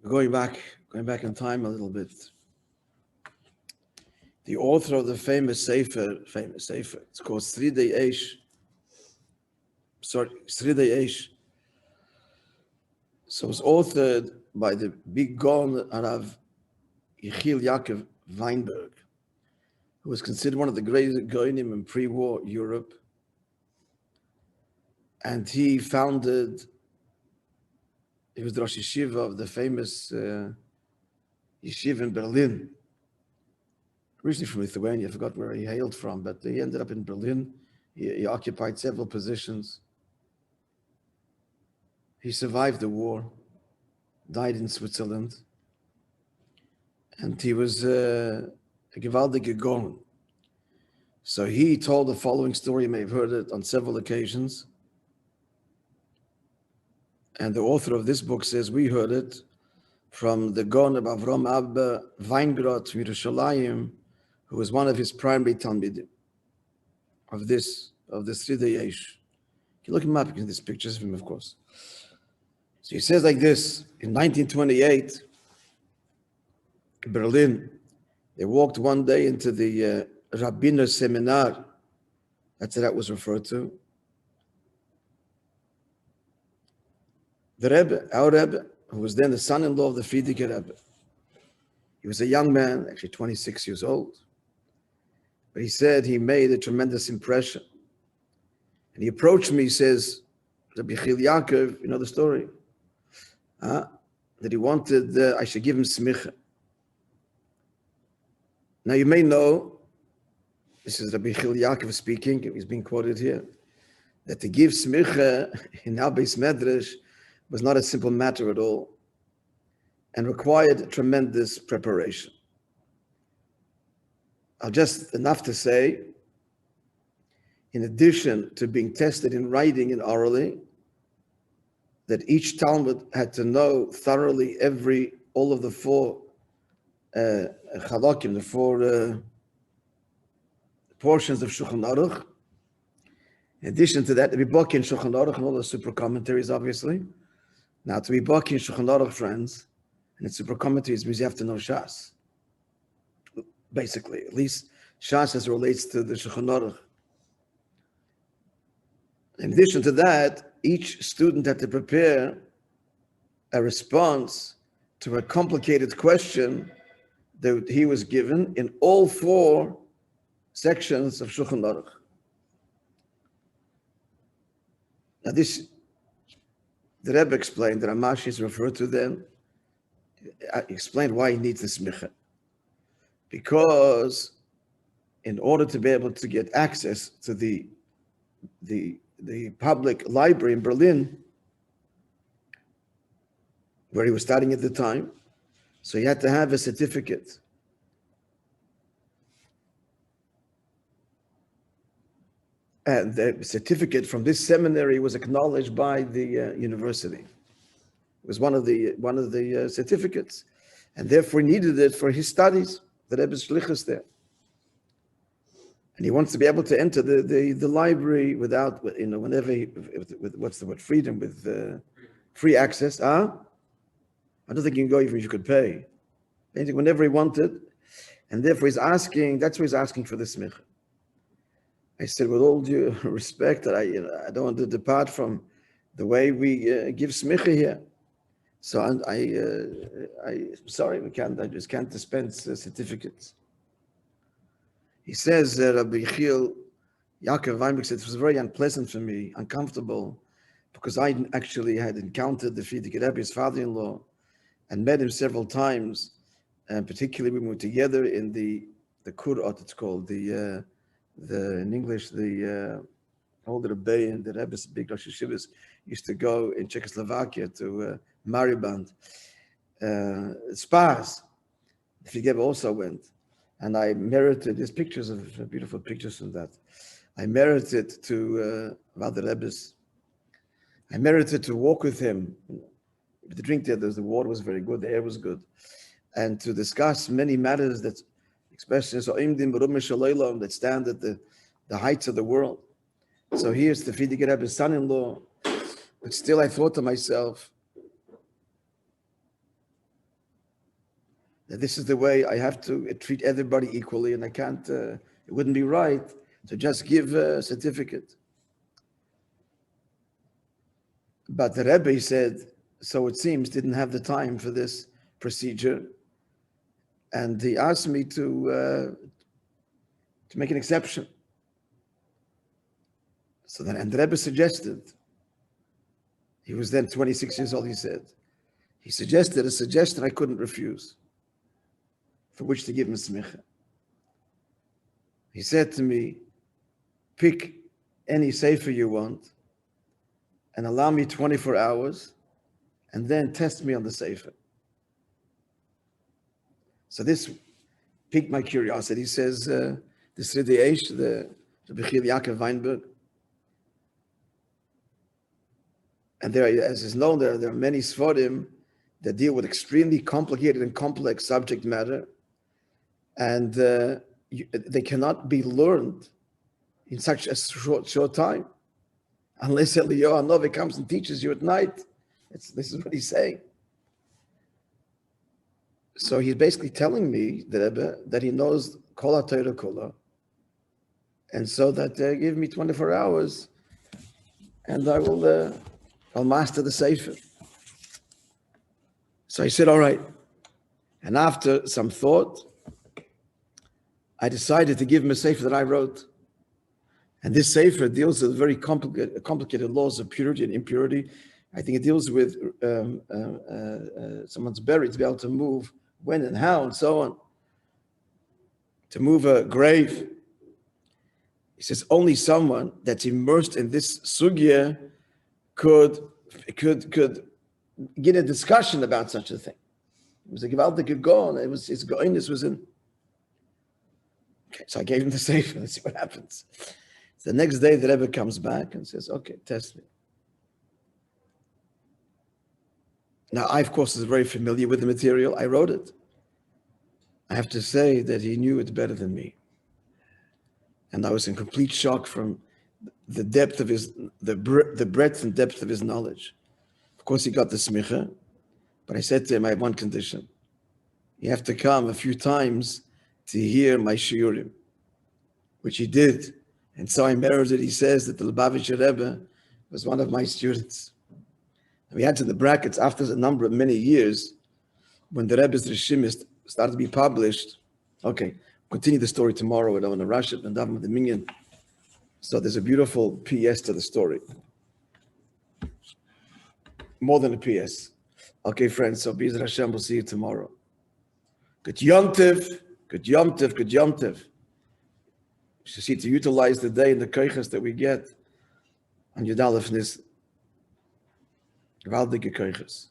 Going back in time a little bit. The author of the famous Sefer, it's called Sridei Eish. Sridei Eish. So it was authored by the big Gaon Rav Yechiel Yaakov Weinberg, who was considered one of the greatest Gaonim in pre-war Europe. And he was the Rosh Yeshiva of the famous yeshiva in Berlin, originally from Lithuania. I forgot where he hailed from, but he ended up in Berlin. He occupied several positions. He survived the war, died in Switzerland, and he was a gewaldige Gaon. So he told the following story. You may have heard it on several occasions. And the author of this book says we heard it from the Gaon of Avram Abba Weingrod from Yerushalayim, who was one of his primary talmidim of this Sridei Eish. You can look him up, you can see pictures of him, of course. So he says like this: in 1928, Berlin, they walked one day into the Rabbiner seminar. That's how that was referred to. The Rebbe, our Rebbe, who was then the son-in-law of the Frierdiker Rebbe. He was a young man, actually 26 years old. But he said he made a tremendous impression. And he approached me, he says, Rabbi Yechiel Yaakov, you know the story, that he wanted I should give him smicha. Now you may know, this is Rabbi Yechiel Yaakov speaking, he's being quoted here, that to give smicha in our Beis Medrash was not a simple matter at all and required tremendous preparation. I'll just enough to say, in addition to being tested in writing and orally, that each Talmud had to know thoroughly all of the four chalakim, the four portions of Shulchan Aruch. In addition to that, to be baki in Shulchan Aruch and all the super commentaries, obviously. Now, to be baki in Shulchan Aruch, friends, and its super commentaries means you have to know Shas. Basically, at least Shas as it relates to the Shulchan Aruch. In addition to that, each student had to prepare a response to a complicated question that he was given in all four sections of Shulchan Aruch. Now this, the Rebbe explained, the Ramash is referred to them, explained why he needs the smicha. Because in order to be able to get access to the public library in Berlin, where he was studying at the time, so he had to have a certificate. And the certificate from this seminary was acknowledged by the university. It was one of the certificates, and therefore he needed it for his studies. The Rebbe's shlichus there, and he wants to be able to enter the library without, whenever with what's the word, freedom, with free access. I don't think you can go even if you could pay. Anything, whenever he wanted, and therefore he's asking. That's why he's asking for the smicha. I said, with all due respect, that I don't want to depart from the way we give smicha here. So I'm sorry, I just can't dispense certificates. He says, Rabbi Yechiel Yaakov Weinberg said, it was very unpleasant for me, uncomfortable, because I actually had encountered the Frierdiker Rebbe, his father-in-law, and met him several times, and particularly we were together in the Kurot, it's called, in English, the older Rabbi and the Rebbe's big Rosh Yeshivas used to go in Czechoslovakia to Mariband. Spas, the Frierdiker also went. And I merited, there's pictures of beautiful pictures from that. I merited to, about the Rebbe's, I merited to walk with him. The drink there, the water was very good, the air was good. And to discuss many matters that, especially that stand at the heights of the world. So here's the Frierdiker Rebbe's son-in-law. But still I thought to myself, that this is the way I have to treat everybody equally, and I can't, it wouldn't be right to just give a certificate. But the Rebbe said, so it seems, didn't have the time for this procedure, and he asked me to make an exception. So then, and the Rebbe suggested, he was then 26 years old, he said, he suggested a suggestion I couldn't refuse, for which to give him smicha. He said to me, pick any sefer you want and allow me 24 hours and then test me on the sefer. So this piqued my curiosity. He says, the Sridei Eish, the Bechir Yaakov Weinberg, and there, as is known, there are many Sforim that deal with extremely complicated and complex subject matter, and they cannot be learned in such a short time, unless Eliyahu Hanavi comes and teaches you at night. This is what he's saying. So he's basically telling me, the Rebbe, that he knows Kol HaTorah Kula, and so that give me 24 hours, and I'll master the Sefer. So I said, all right. And after some thought, I decided to give him a Sefer that I wrote. And this Sefer deals with very complicated laws of purity and impurity. I think it deals with someone's buried to be able to move when and how and so on. To move a grave. He says only someone that's immersed in this sugya could get a discussion about such a thing. It was a gewaltige Gaon. It was his Gaonis was in. Okay, so I gave him the Sefer. Let's see what happens. So the next day, the Rebbe comes back and says, "Okay, test me." Now, I of course is very familiar with the material. I wrote it. I have to say that he knew it better than me, and I was in complete shock from the depth of the breadth and depth of his knowledge. Of course, he got the smicha, but I said to him, I have one condition. You have to come a few times to hear my shiurim, which he did. And so I merited, he says, that the Lubavitcher Rebbe was one of my students. And we had to the brackets, after a number of many years, when the Rebbe's Rishim started to be published. Okay, continue the story tomorrow with Owen Rashid and Davam the Minyan. So there's a beautiful PS to the story. More than a PS. Okay, friends, so B'ezras Hashem, we'll see you tomorrow. Good Yom Tov, good Yom Tov, good Yom Tov. We should see to utilize the day and the koiches that we get on Yud Aleph Nis. Gewaltige koiches.